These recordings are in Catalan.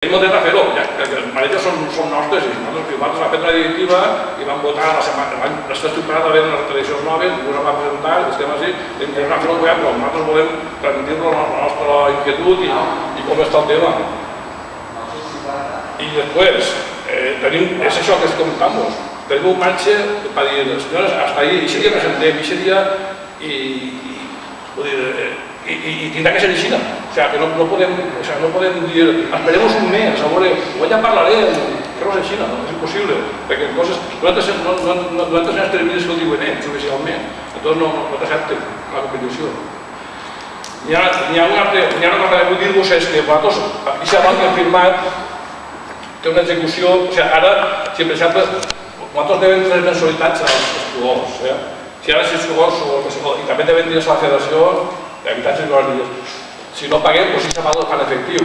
Tenim el dret a fer-ho, els manetes són nostres i nosaltres vam fer la directiva i vam votar la setmana, l'està estructurat a veure les televisions noves, us vam presentar, estem així, hem de fer-ho, però nosaltres volem transmitir-nos la nostra inquietud i com està el tema. I després, és això que comentamos, tenim un marge per dir, senyores, hasta ahí, aquest dia presentem, aquest dia i tindrà que ser així. O sigui, que no podem dir, esperem un mes, a veure, ja parlarem, que no és així, no és impossible, perquè nosaltres en els terminis que ho diuen judicialment, entonces no t'accepten la competició. N'hi ha una cosa que vull dir-vos és que vosaltres, aquesta banca que hem firmat, té una execució, o sigui, ara, si per exemple, nosaltres devem 3 mensualitats als jugadors, si ara 6 jugadors, i també devem dir a la federació d'habitatges i guardies. Si no paguem, doncs això ho fan efectiu.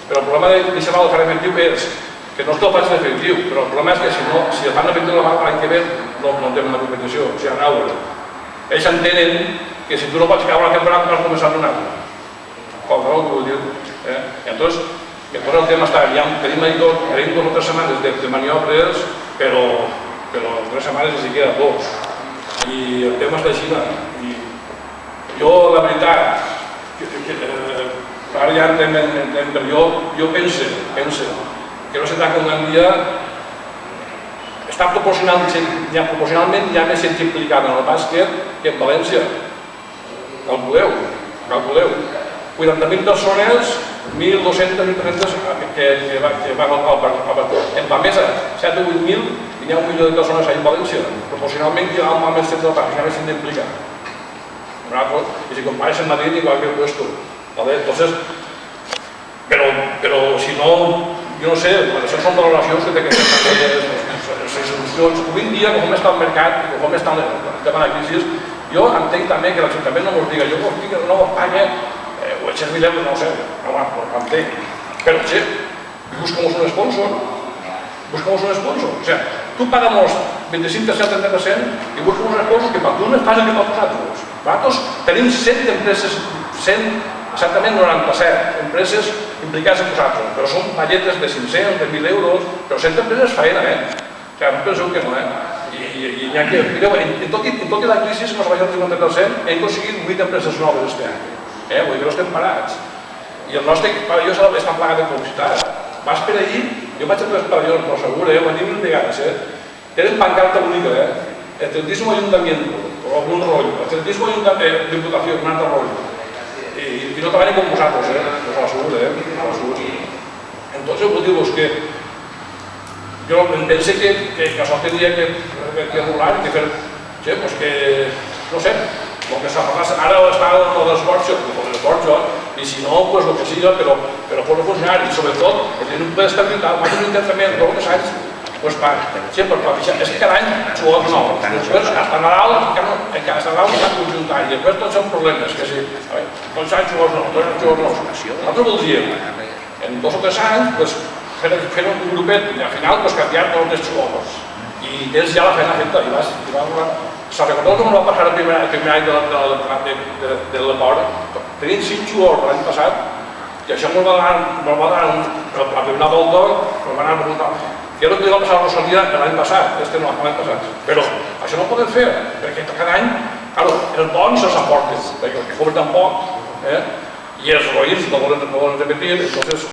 Però el problema d'això ho fan efectiu és que no és que ho facin efectiu, però el problema és que si el fan efectiu l'any que ve, no tenen la competició, o sigui, anar-ho. Ells entenen que si tu no pots caure a la temporada, vas començar a donar-ho. Com no, que ho diu. Entonces, el tema està, tenim 2 o 3 setmanes de maniobres, però 3 setmanes ni siquiera 2. I el tema està així. Jo, la veritat, ara ja entrem, però jo penso que no se tracta d'un dia està proporcionalment hi ha més gent implicada en el bàsquet que en València. Calculeu. 80.000 persones, 1.200, 1.300 que van al partit. En Pamesa, 7 o 8.000 i n'hi ha 1 milió de persones allà en València. Proporcionalment hi ha més gent del partit, hi ha més gent implicada. Y si compares en Madrid en cualquier puesto, ¿vale? Entonces, pero si no, yo no sé, això són valoracions que té que fer les institucions. Avui en dia, com està el mercat i com està el tema de la crisi, jo entenc també que l'Ajuntament no ens diga, jo us dic que no us pague 800.000 euros, no ho sé, no entenc. Però, che, busquemos un sponsor. O sea, tu pagamos 25%, 30% i busquem un sponsor que per tu no és fàcil que per vosaltres. Nosaltres tenim 100 empreses, exactament 97 empreses implicades en vosaltres, però són palletes de 500, de 1.000 euros, però 100 empreses faena, O sigui, no penseu que no, I n'hi ha que, mireu, en tot la crisi que ens ha baixat el 50%, hem aconseguit 8 empreses noves aquest any, vull dir que no estem parats. I el nostre, jo està plagat de publicitat. Vas per allí, jo vaig a tres pavellons, no segur, ho han dit 1000 vegades, tenen pancarta única, el 30 Ayuntamiento, o un rollo, el 30 Diputació, un altre rollo, i no treballen com vosaltres, us ho asseguro, Entonces, vull dir-vos que jo penso que això tindria que rolar i que fer, pues que, no sé, el que s'ha parlat ara està el d'esforço, i si no, pues el que siga, però pot funcionar, i sobretot, tenir un pla d'estabilitat, nosaltres intentem en tots els anys, pues és que cada any jugadors nous, després hasta Nadal s'ha conjuntat, i després tots són problemes, que si tots els anys jugadors nous, nosaltres voldríem, en 2 o 3 anys, fer un grupet i al final canviar tots els jugadors, i tens ja la feina feta, i vas se'n recordeu com va passar el primer any de l'Eport? Tenim 5 jugadors l'any passat, i això ens va donar la primera volta, ens va anar a resultar. I era el que va passar a Rosalia l'any passat, l'any passat. Però això no ho podem fer, perquè cada any, els bons se'ls aporten, perquè el que cobren tan poc, i els roïns no volen repetir,